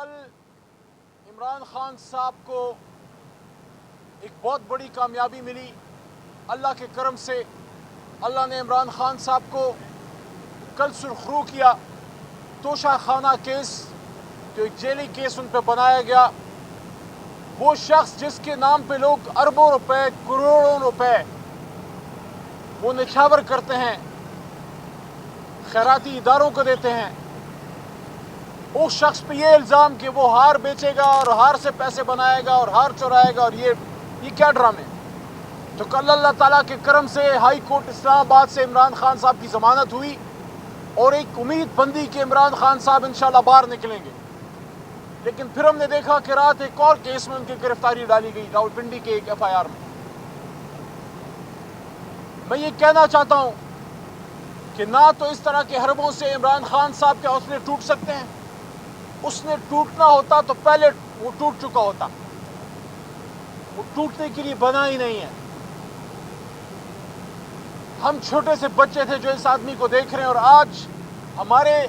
کل عمران خان صاحب کو ایک بہت بڑی کامیابی ملی اللہ کے کرم سے. اللہ نے عمران خان صاحب کو کل سرخرو کیا. توشہ خانہ کیس جو ایک جیلی کیس ان پہ بنایا گیا، وہ شخص جس کے نام پہ لوگ اربوں روپے کروڑوں روپے وہ نچھاور کرتے ہیں، خیراتی اداروں کو دیتے ہیں، اس شخص پہ یہ الزام کہ وہ ہار بیچے گا اور ہار سے پیسے بنائے گا اور ہار چرائے گا، اور یہ کیا ڈرامے. تو کل اللہ تعالیٰ کے کرم سے ہائی کورٹ اسلام آباد سے عمران خان صاحب کی ضمانت ہوئی اور ایک امید بندی کہ عمران خان صاحب انشاءاللہ باہر نکلیں گے. لیکن پھر ہم نے دیکھا کہ رات ایک اور کیس میں ان کی گرفتاری ڈالی گئی، راولپنڈی کے ایک FIR میں. میں یہ کہنا چاہتا ہوں کہ نہ تو اس طرح کے حربوں سے عمران خان صاحب کے حوصلے ٹوٹ سکتے ہیں. اس نے ٹوٹنا ہوتا تو پہلے وہ ٹوٹ چکا ہوتا، وہ ٹوٹنے کے لیے بنا ہی نہیں ہے. ہم چھوٹے سے بچے تھے جو اس آدمی کو دیکھ رہے ہیں، اور آج ہمارے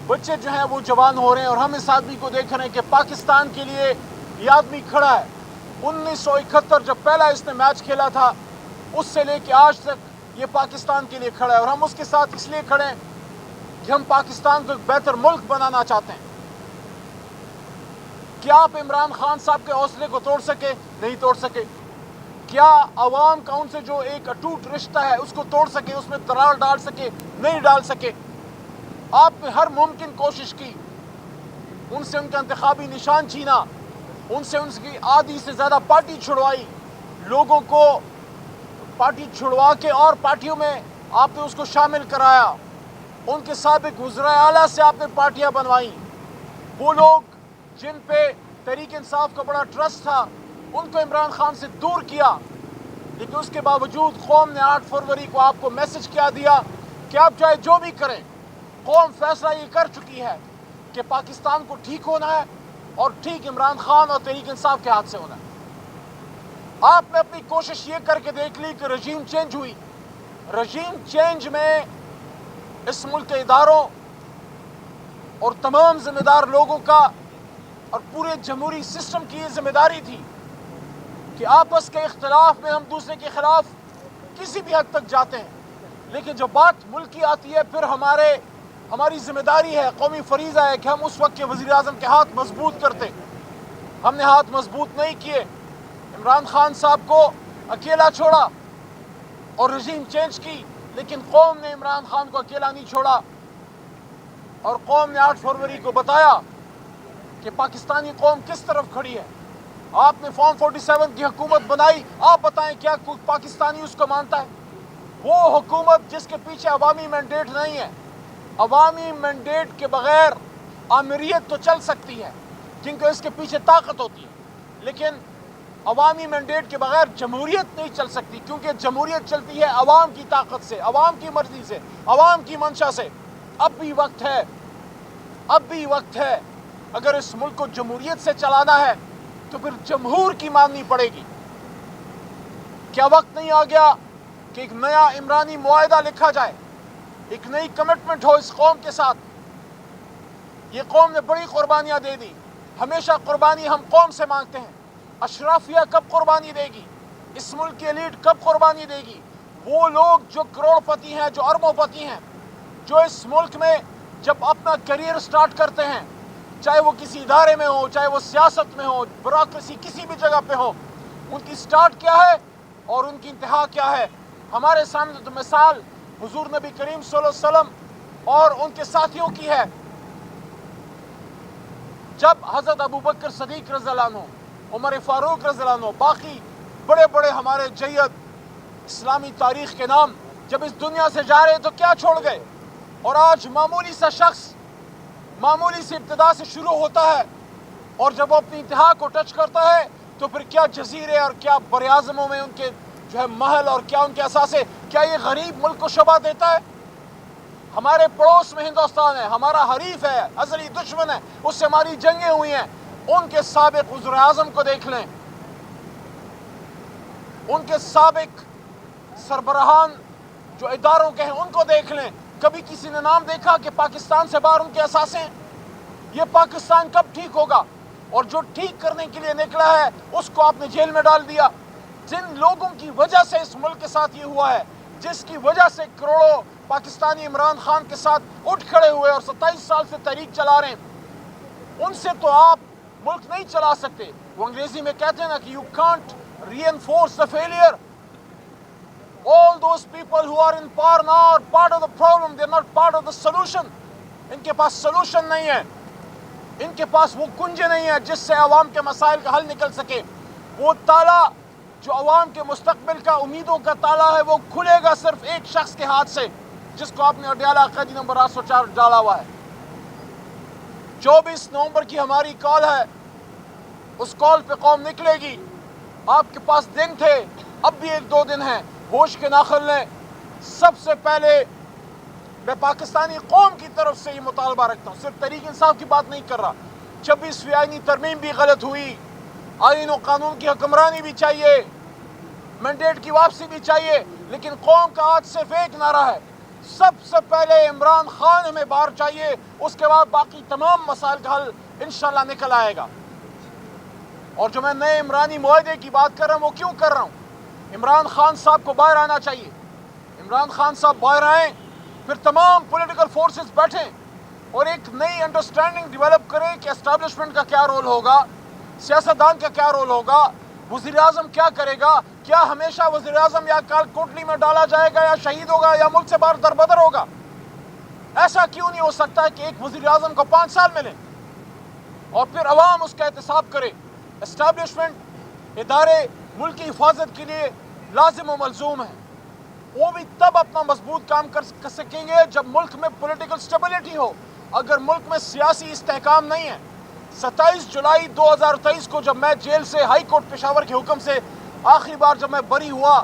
بچے جو ہیں وہ جوان ہو رہے ہیں اور ہم اس آدمی کو دیکھ رہے ہیں کہ پاکستان کے لیے یہ آدمی کھڑا ہے. 1971 جب پہلا اس نے میچ کھیلا تھا، اس سے لے کے آج تک یہ پاکستان کے لیے کھڑا ہے، اور ہم اس کے ساتھ اس لیے کھڑے ہیں کہ ہم پاکستان کو ایک بہتر ملک بنانا چاہتے ہیں. کیا آپ عمران خان صاحب کے حوصلے کو توڑ سکے؟ نہیں توڑ سکے. کیا عوام کا ان سے جو ایک اٹوٹ رشتہ ہے اس کو توڑ سکے، اس میں درار ڈال سکے؟ نہیں ڈال سکے. آپ نے ہر ممکن کوشش کی، ان سے ان کا انتخابی نشان چھینا، ان سے ان کی آدھی سے زیادہ پارٹی چھڑوائی، لوگوں کو پارٹی چھڑوا کے اور پارٹیوں میں آپ نے اس کو شامل کرایا. ان کے سابق وزراء اعلیٰ سے آپ نے پارٹیاں بنوائیں. وہ لوگ جن پہ تحریک انصاف کا بڑا ٹرسٹ تھا، ان کو عمران خان سے دور کیا. لیکن اس کے باوجود قوم نے 8 فروری کو آپ کو میسج کیا دیا کہ آپ چاہے جو بھی کریں، قوم فیصلہ یہ کر چکی ہے کہ پاکستان کو ٹھیک ہونا ہے، اور ٹھیک عمران خان اور تحریک انصاف کے ہاتھ سے ہونا ہے. آپ نے اپنی کوشش یہ کر کے دیکھ لی کہ رجیم چینج ہوئی. رجیم چینج میں اس ملک کے اداروں اور تمام ذمہ دار لوگوں کا اور پورے جمہوری سسٹم کی یہ ذمہ داری تھی کہ آپس کے اختلاف میں ہم دوسرے کے خلاف کسی بھی حد تک جاتے ہیں، لیکن جب بات ملک کی آتی ہے پھر ہماری ذمہ داری ہے، قومی فریضہ ہے کہ ہم اس وقت کے وزیر اعظم کے ہاتھ مضبوط کرتے. ہم نے ہاتھ مضبوط نہیں کیے، عمران خان صاحب کو اکیلا چھوڑا اور رجیم چینج کی. لیکن قوم نے عمران خان کو اکیلا نہیں چھوڑا، اور قوم نے 8 فروری کو بتایا کہ پاکستانی قوم کس طرف کھڑی ہے. آپ نے فارم 47 کی حکومت بنائی. آپ بتائیں کیا کوئی پاکستانی اس کو مانتا ہے؟ وہ حکومت جس کے پیچھے عوامی مینڈیٹ نہیں ہے. عوامی مینڈیٹ کے بغیر آمریت تو چل سکتی ہے کیونکہ اس کے پیچھے طاقت ہوتی ہے، لیکن عوامی مینڈیٹ کے بغیر جمہوریت نہیں چل سکتی، کیونکہ جمہوریت چلتی ہے عوام کی طاقت سے، عوام کی مرضی سے، عوام کی منشا سے. اب بھی وقت ہے. اگر اس ملک کو جمہوریت سے چلانا ہے تو پھر جمہور کی ماننی پڑے گی. کیا وقت نہیں آ گیا کہ ایک نیا عمرانی معاہدہ لکھا جائے، ایک نئی کمٹمنٹ ہو اس قوم کے ساتھ؟ یہ قوم نے بڑی قربانیاں دے دی. ہمیشہ قربانی ہم قوم سے مانگتے ہیں. اشرافیہ کب قربانی دے گی؟ اس ملک کی ایلیٹ کب قربانی دے گی؟ وہ لوگ جو کروڑ پتی ہیں، جو اربوں پتی ہیں، جو اس ملک میں جب اپنا کریئر سٹارٹ کرتے ہیں، چاہے وہ کسی ادارے میں ہو، چاہے وہ سیاست میں ہو، بیوروکریسی کسی بھی جگہ پہ ہو، ان کی سٹارٹ کیا ہے اور ان کی انتہا کیا ہے؟ ہمارے سامنے تو مثال حضور نبی کریم صلی اللہ علیہ وسلم اور ان کے ساتھیوں کی ہے. جب حضرت ابوبکر صدیق رضی اللہ عنہ، عمر فاروق رضی اللہ عنہ، باقی بڑے بڑے ہمارے جید اسلامی تاریخ کے نام جب اس دنیا سے جا رہے تو کیا چھوڑ گئے؟ اور آج معمولی سا شخص معمولی سی ابتدا سے شروع ہوتا ہے، اور جب وہ اپنی انتہا کو ٹچ کرتا ہے تو پھر کیا جزیرے اور کیا براعظموں میں ان کے جو ہے محل اور کیا ان کے اثاثے، کیا یہ غریب ملک کو شبع دیتا ہے؟ ہمارے پڑوس میں ہندوستان ہے، ہمارا حریف ہے، ازلی دشمن ہے، اس سے ہماری جنگیں ہوئی ہیں. ان کے سابق وزراء اعظم کو دیکھ لیں، ان کے سابق سربراہان جو اداروں کے ہیں ان کو دیکھ لیں. کبھی کسی نے نام دیکھا کہ پاکستان سے باہر ان کے اثاثے ہیں؟ یہ پاکستان کب ٹھیک ہوگا؟ اور جو ٹھیک کرنے کے لیے نکلا ہے اس کو آپ نے جیل میں ڈال دیا. جن لوگوں کی وجہ سے اس ملک کے ساتھ یہ ہوا ہے، جس کی وجہ سے کروڑوں پاکستانی عمران خان کے ساتھ اٹھ کھڑے ہوئے اور 27 سال سے تحریک چلا رہے ہیں، ان سے تو آپ ملک نہیں چلا سکتے. وہ انگریزی میں کہتے ہیں نا کہ you can't reinforce the failure. All those people who are in power now are part of the problem, they are not part of the solution. ان کے پاس سلوشن نہیں ہے، ان کے پاس وہ کنجے نہیں ہیں جس سے عوام کے مسائل کا حل نکل سکے. وہ تالا جو عوام کے مستقبل کا امیدوں کا تالا ہے وہ کھلے گا صرف ایک شخص کے ہاتھ سے، جس کو آپ نے اڈیالہ قیدی نمبر 804 ڈالا ہوا ہے. 24 نومبر کی ہماری کال ہے، اس کال پہ قوم نکلے گی. آپ کے پاس دن تھے، اب بھی 1-2 دن ہیں، ہوش کے ناخن لیں. سب سے پہلے میں پاکستانی قوم کی طرف سے یہ مطالبہ رکھتا ہوں، صرف تحریک انصاف کی بات نہیں کر رہا. 26ویں آئینی ترمیم بھی غلط ہوئی، آئین و قانون کی حکمرانی بھی چاہیے، مینڈیٹ کی واپسی بھی چاہیے، لیکن قوم کا آج صرف ایک نعرہ ہے، سب سے پہلے عمران خان ہمیں باہر چاہیے، اس کے بعد باقی تمام مسائل کا حل انشاءاللہ نکل آئے گا. اور جو میں نئے عمرانی معاہدے کی بات کر رہا ہوں وہ کیوں کر رہا ہوں؟ عمران خان صاحب کو باہر آنا چاہیے. عمران خان صاحب باہر آئیں، پھر تمام پولیٹیکل فورسز بیٹھیں اور ایک نئی انڈرسٹینڈنگ ڈیولپ کریں کہ اسٹیبلشمنٹ کا کیا رول ہوگا، سیاستدان کا کیا رول ہوگا، وزیر اعظم کیا کرے گا. کیا ہمیشہ وزیر اعظم یا کال کوٹلی میں ڈالا جائے گا یا شہید ہوگا یا ملک سے باہر دربدر ہوگا؟ ایسا کیوں نہیں ہو سکتا ہے کہ ایک وزیر اعظم کو 5 سال ملیں اور پھر عوام اس کا احتساب کرے؟ اسٹیبلشمنٹ ادارے ملک کی حفاظت کے لیے لازم و ملزوم ہیں، وہ بھی تب اپنا مضبوط کام کر سکیں گے جب ملک میں پولیٹیکل سٹیبلٹی ہو. اگر ملک میں سیاسی استحکام نہیں ہے، 27 جولائی 2023 کو جب میں جیل سے ہائی کورٹ پشاور کے حکم سے آخری بار جب میں بری ہوا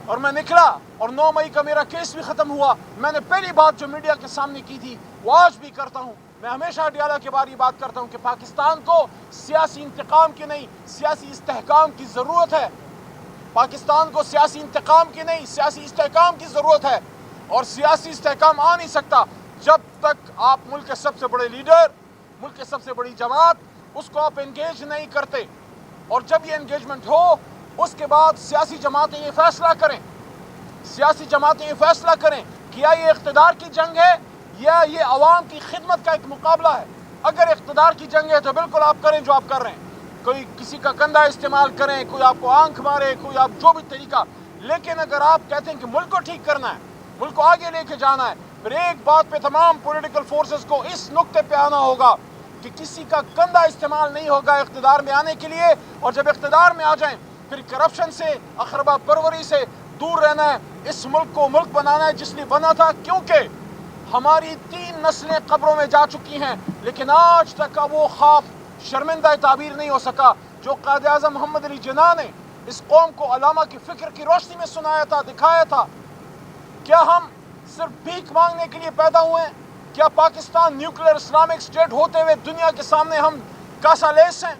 اور میں نکلا اور 9 مئی کا میرا کیس بھی ختم ہوا، میں نے پہلی بات جو میڈیا کے سامنے کی تھی وہ آج بھی کرتا ہوں. میں ہمیشہ اڈیالہ کے بارے یہ بات کرتا ہوں کہ پاکستان کو سیاسی انتقام کی نہیں، سیاسی استحکام کی ضرورت ہے. پاکستان کو سیاسی انتقام کی نہیں، سیاسی استحکام کی ضرورت ہے. اور سیاسی استحکام آ نہیں سکتا جب تک آپ ملک کے سب سے بڑے لیڈر، ملک کے سب سے بڑی جماعت، اس کو آپ انگیج نہیں کرتے. اور جب یہ انگیجمنٹ ہو اس کے بعد سیاسی جماعتیں یہ فیصلہ کریں، سیاسی جماعتیں یہ فیصلہ کریں کہ یا یہ اقتدار کی جنگ ہے یا یہ عوام کی خدمت کا ایک مقابلہ ہے. اگر اقتدار کی جنگ ہے تو بالکل آپ کریں جو آپ کر رہے ہیں، کوئی کسی کا کندھا استعمال کریں، کوئی آپ کو آنکھ مارے، کوئی آپ جو بھی طریقہ. لیکن اگر آپ کہتے ہیں کہ ملک کو ٹھیک کرنا ہے، ملک کو آگے لے کے جانا ہے، پھر ایک بات پہ تمام پولیٹیکل فورسز کو اس نقطے پہ آنا ہوگا کہ کسی کا کندھا استعمال نہیں ہوگا اقتدار میں آنے کے لیے. اور جب اقتدار میں آ جائیں پھر کرپشن سے، اقربا پروری سے دور رہنا ہے. اس ملک کو ملک بنانا ہے جس لیے بنا تھا، کیونکہ ہماری 3 نسلیں قبروں میں جا چکی ہیں لیکن آج تک کا وہ خواب شرمندہ تعبیر نہیں ہو سکا جو قائد اعظم محمد علی جناح نے اس قوم کو علامہ کی فکر کی روشنی میں سنایا تھا، دکھایا تھا. کیا ہم صرف بھیک مانگنے کے لیے پیدا ہوئے ہیں؟ کیا پاکستان نیوکلیر اسلامک اسٹیٹ ہوتے ہوئے دنیا کے سامنے ہم کاسا لیس ہیں؟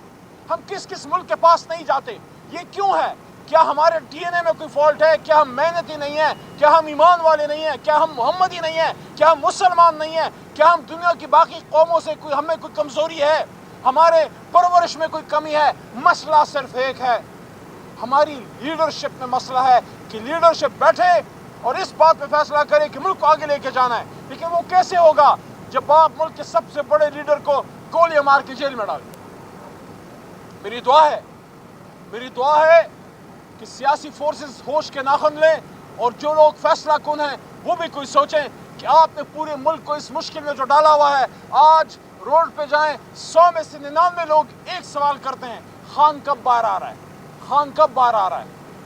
ہم کس ملک کے پاس نہیں جاتے؟ یہ کیوں ہے؟ کیا ہمارے ڈی این اے میں کوئی فالٹ ہے؟ کیا ہم محنتی نہیں ہیں؟ کیا ہم ایمان والے نہیں ہیں؟ کیا ہم محمدی نہیں ہیں؟ کیا ہم مسلمان نہیں ہیں؟ کیا ہم دنیا کی باقی قوموں سے ہمیں کوئی کمزوری ہے؟ ہمارے پرورش میں کوئی کمی ہے؟ مسئلہ صرف ایک ہے، ہماری لیڈرشپ میں مسئلہ ہے کہ لیڈرشپ بیٹھے اور اس بات پہ فیصلہ کرے کہ ملک کو آگے لے کے جانا ہے. لیکن وہ کیسے ہوگا جب آپ ملک کے سب سے بڑے لیڈر کو گولیاں مار کے جیل میں ڈالیں؟ میری دعا ہے کہ سیاسی فورسز ہوش کے ناخن لیں اور جو لوگ فیصلہ کن ہیں وہ بھی کوئی سوچیں کہ آپ نے پورے ملک کو اس مشکل میں جو ڈالا ہوا ہے. آج روڈ پہ جائیں، 100 میں سے 99 لوگ ایک سوال کرتے ہیں، خان کب باہر آ رہا ہے؟ خان کب باہر آ رہا ہے؟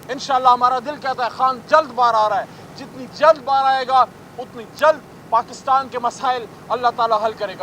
انشاءاللہ ہمارا دل کہتا ہے خان جلد باہر آ رہا ہے. جتنی جلد باہر آئے گا اتنی جلد پاکستان کے مسائل اللہ تعالیٰ حل کرے گا.